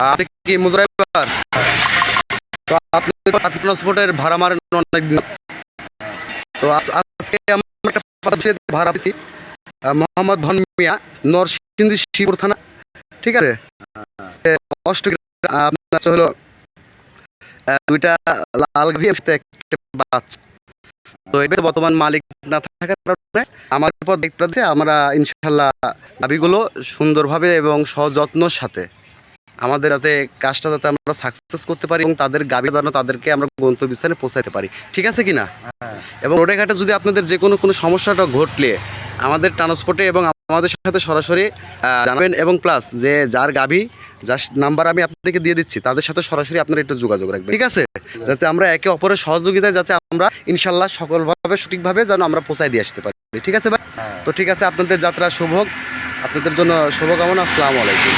আপনি কি মুজাইবার? তো আপনি তো ট্রান্সপোর্টের ভাড়া মারেন অনেক দিন। তো আজকে আমরা একটা পাশে ভাড়া পেয়েছি মোহাম্মদ ধন মিয়া, নরসিংদী শিবপুর থানা। ঠিক আছে, কষ্ট আপনার হলো দুইটা লাল গাভী সাথে একটা বাচ্চা। তো এটা বর্তমান মালিক না থাকার কারণে আমার উপর দেখতে পাচ্ছে আমরা ইনশাল্লাহ গাভীগুলো সুন্দরভাবে এবং সযত্নর সাথে আমাদের যাতে কাজটা যাতে আমরা সাকসেস করতে পারি এবং তাদের গাভী যেন তাদেরকে আমরা গন্তব্যস্থানে পৌঁছাতে পারি। ঠিক আছে কি না? এবং রোডে ঘাটে যদি আপনাদের যে কোনো সমস্যাটা ঘটলে আমাদের ট্রান্সপোর্টে এবং আমাদের সাথে সরাসরি জানাবেন, এবং প্লাস যে যার গাভী যার নাম্বার আমি আপনাদেরকে দিয়ে দিচ্ছি তাদের সাথে সরাসরি আপনারা একটু যোগাযোগ রাখবেন। ঠিক আছে, যাতে আমরা একে অপরের সহযোগিতায় যাতে আমরা ইনশাল্লাহ সকলভাবে সঠিকভাবে যেন আমরা পৌঁছায় দিয়ে আসতে পারি। ঠিক আছে ভাই? তো ঠিক আছে, আপনাদের যাত্রা শুভ হোক, আপনাদের জন্য শুভকামনা। আসসালামু আলাইকুম।